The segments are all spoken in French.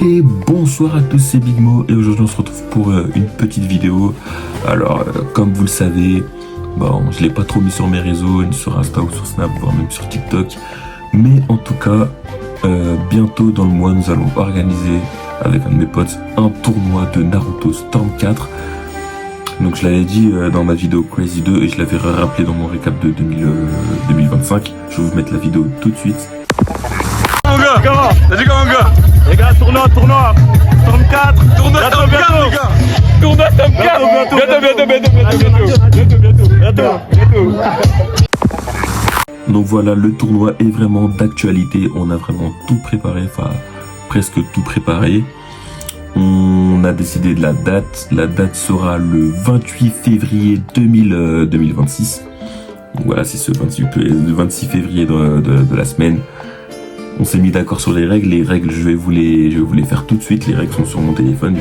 Et bonsoir à tous, c'est Big Mo et aujourd'hui on se retrouve pour une petite vidéo. Alors comme vous le savez, bon, je l'ai pas trop mis sur mes réseaux, ni sur Insta ou sur Snap, voire même sur TikTok. Mais en tout cas, bientôt dans le mois, nous allons organiser avec un de mes potes un tournoi de Naruto Storm 4. Donc je l'avais dit dans ma vidéo Crazy 2 et je l'avais rappelé dans mon récap de 2025. Je vais vous mettre la vidéo tout de suite. Comment? T'as dit comment, gars? Les gars, tournoi, Storm 4, tournoi Storm 4, les gars. Tournoi Storm 4, bientôt. Donc voilà, le tournoi est vraiment d'actualité. On a vraiment tout préparé, enfin presque tout préparé. On a décidé de la date. La date sera le 28 février 2026. Donc voilà, c'est le 26 février de la semaine. On s'est mis d'accord sur les règles. Les règles, je vais vous les faire tout de suite. Les règles sont sur mon téléphone.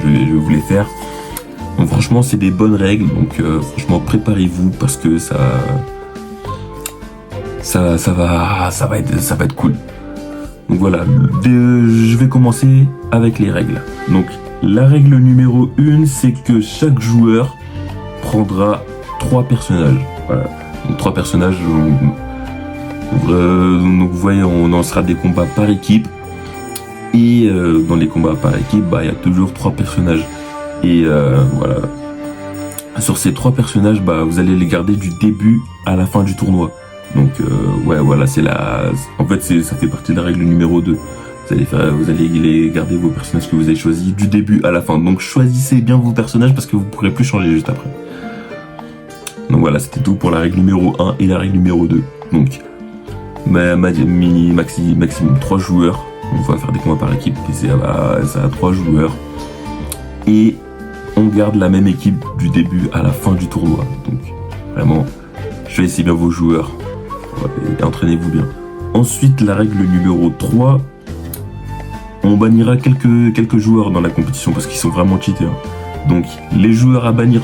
Je vais vous les faire. Donc franchement, c'est des bonnes règles. Donc franchement, préparez-vous parce que ça va être cool. Donc voilà, je vais commencer avec les règles. Donc la règle numéro 1, c'est que chaque joueur prendra 3 personnages. Voilà. Donc 3 personnages. Donc vous voyez, on lancera des combats par équipe. Et dans les combats par équipe, il y a toujours 3 personnages. Et voilà. Sur ces 3 personnages, vous allez les garder du début à la fin du tournoi. Donc ouais, voilà, en fait ça fait partie de la règle numéro 2. Vous allez les garder vos personnages que vous avez choisis du début à la fin. Donc choisissez bien vos personnages parce que vous ne pourrez plus changer juste après. Donc voilà, c'était tout pour la règle numéro 1 et la règle numéro 2. Donc maximum 3 joueurs. On va faire des combats par équipe et ça a 3 joueurs. Et on garde la même équipe du début à la fin du tournoi. Donc vraiment, choisissez bien vos joueurs. Et entraînez-vous bien. Ensuite, la règle numéro 3, on bannira quelques joueurs dans la compétition parce qu'ils sont vraiment cheatés. Donc les joueurs à bannir,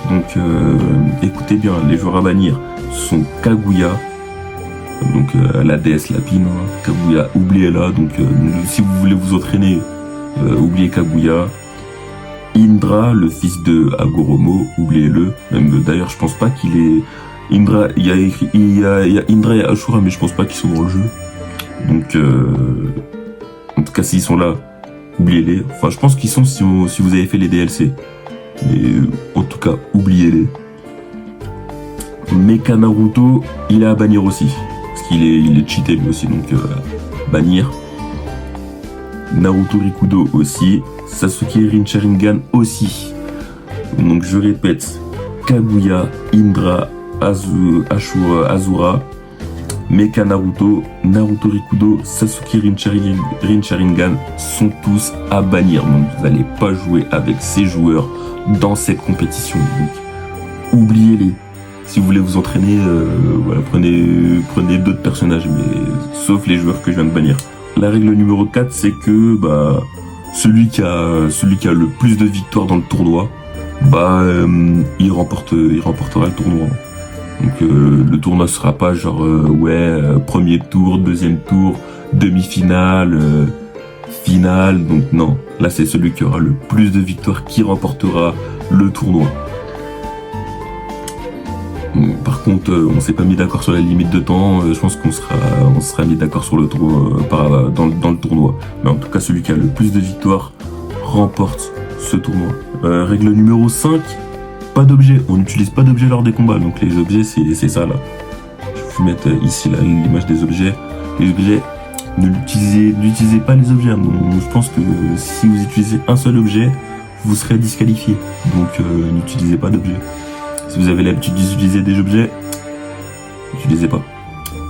écoutez bien, les joueurs à bannir sont Kaguya, donc la déesse lapine, Kaguya, oubliez-la. Donc si vous voulez vous entraîner, oubliez Kaguya. Indra, le fils de Hagoromo, oubliez-le. Même d'ailleurs, je pense pas qu'il est Indra. Il y a Indra et Ashura, mais je pense pas qu'ils sont dans le jeu. Donc en tout cas, s'ils sont là, oubliez-les. Enfin, je pense qu'ils sont si vous avez fait les DLC. Mais en tout cas, oubliez-les. Mecha Naruto, il est à bannir aussi. Parce qu'il est cheaté lui aussi, donc bannir. Naruto Rikudo aussi. Sasuke Rin Sharingan aussi. Donc je répète, Kaguya, Indra, Ashura, Azura, Mecha Naruto, Naruto Rikudo, Sasuke Rin Sharingan sont tous à bannir. Donc vous n'allez pas jouer avec ces joueurs dans cette compétition. Donc oubliez-les. Si vous voulez vous entraîner, voilà, prenez d'autres personnages, mais sauf les joueurs que je viens de bannir. La règle numéro 4, c'est que celui qui a le plus de victoires dans le tournoi, il remportera le tournoi. Donc le tournoi sera pas genre premier tour, deuxième tour, demi-finale, finale. Donc non, là c'est celui qui aura le plus de victoires qui remportera le tournoi. Par contre, on s'est pas mis d'accord sur la limite de temps. Je pense qu'on sera mis d'accord sur le tournoi dans le tournoi. Mais en tout cas, celui qui a le plus de victoires remporte ce tournoi. Règle numéro 5, pas d'objets. On n'utilise pas d'objets lors des combats. Donc les objets, c'est ça là. Je vais vous mettre ici l'image des objets. Les objets, n'utilisez pas les objets. Donc, je pense que si vous utilisez un seul objet, vous serez disqualifié. Donc n'utilisez pas d'objets. Si vous avez l'habitude d'utiliser des objets, n'utilisez pas.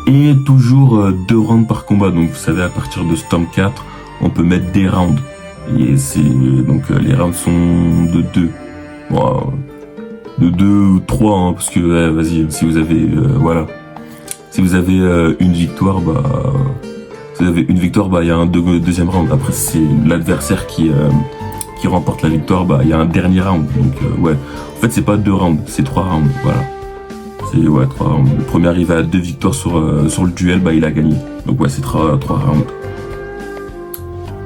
Et toujours 2 rounds par combat. Donc vous savez, à partir de Storm 4, on peut mettre des rounds. Et donc les rounds sont de 2. Bon, de 2 ou 3, parce que vas-y, si vous avez si vous avez une victoire, il y a un deuxième round. Après c'est l'adversaire qui remporte la victoire, il y a un dernier round. Donc ouais, en fait c'est pas 2 rounds, c'est 3 rounds. Voilà, c'est 3 rounds. Le premier arrivé à 2 victoires sur le duel, il a gagné. Donc ouais, c'est 3 rounds.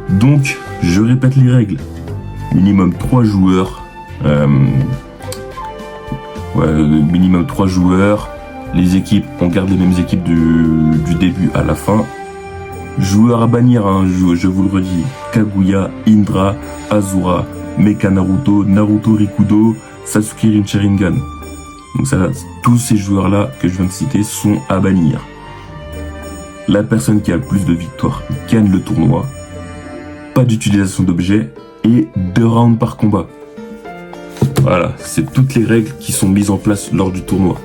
Donc Je répète les règles. Minimum 3 joueurs. Minimum 3 joueurs. Les équipes, on garde les mêmes équipes du début à la fin. Joueurs à bannir, hein, je vous le redis. Kaguya, Indra, Azura, Mecha Naruto, Naruto Rikudo, Sasuke Rinnegan. Donc ça, tous ces joueurs-là que je viens de citer sont à bannir. La personne qui a le plus de victoires gagne le tournoi. Pas d'utilisation d'objets et 2 rounds par combat. Voilà, c'est toutes les règles qui sont mises en place lors du tournoi.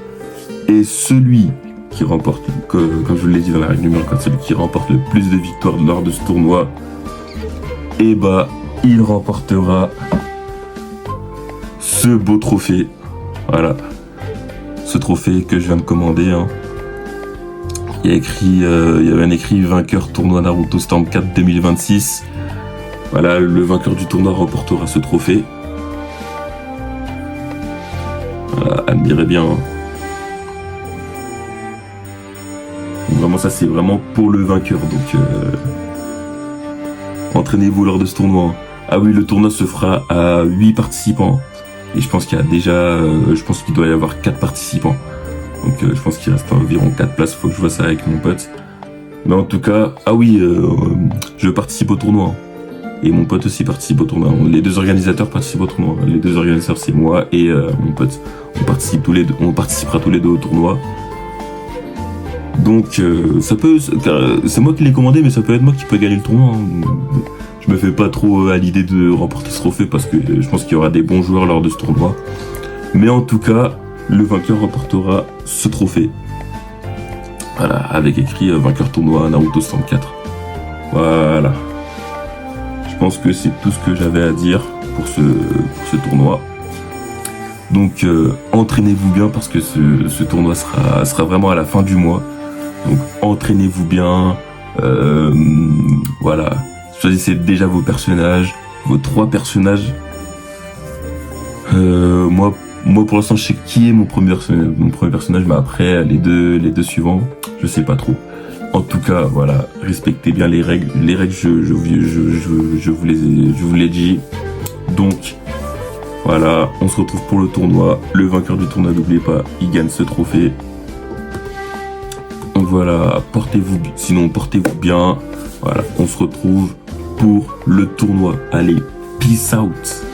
Et celui qui remporte, comme je vous l'ai dit dans la règle numéro 4, celui qui remporte le plus de victoires lors de ce tournoi, et il remportera ce beau trophée. Voilà, ce trophée que je viens de commander. Hein. Il y avait un écrit vainqueur tournoi Naruto Storm 4 2026. Voilà, le vainqueur du tournoi remportera ce trophée. Voilà, admirez bien. Hein. Vraiment, ça c'est vraiment pour le vainqueur. Donc, entraînez-vous lors de ce tournoi. Ah oui, le tournoi se fera à 8 participants. Et je pense qu'il y a déjà, je pense qu'il doit y avoir 4 participants. Donc, je pense qu'il reste environ 4 places. Faut que je vois ça avec mon pote. Mais en tout cas, ah oui, je participe au tournoi. Et mon pote aussi participe au tournoi. Les 2 organisateurs participent au tournoi. Les 2 organisateurs, c'est moi et mon pote. On participera tous les deux au tournoi. Donc c'est moi qui l'ai commandé, mais ça peut être moi qui peux gagner le tournoi. Hein. Je me fais pas trop à l'idée de remporter ce trophée parce que je pense qu'il y aura des bons joueurs lors de ce tournoi. Mais en tout cas, le vainqueur remportera ce trophée. Voilà, avec écrit vainqueur tournoi Naruto 64. Voilà. Je pense que c'est tout ce que j'avais à dire pour ce tournoi. Donc entraînez-vous bien parce que ce tournoi sera vraiment à la fin du mois. Donc entraînez-vous bien, voilà, choisissez déjà vos personnages, vos 3 personnages. Moi pour l'instant je sais qui est mon premier personnage, mais après les deux suivants, je sais pas trop. En tout cas, voilà, respectez bien les règles. Les règles, je vous l'ai dit. Donc voilà, on se retrouve pour le tournoi. Le vainqueur du tournoi, n'oubliez pas, il gagne ce trophée. Donc voilà, portez-vous bien. Voilà, on se retrouve pour le tournoi. Allez, peace out.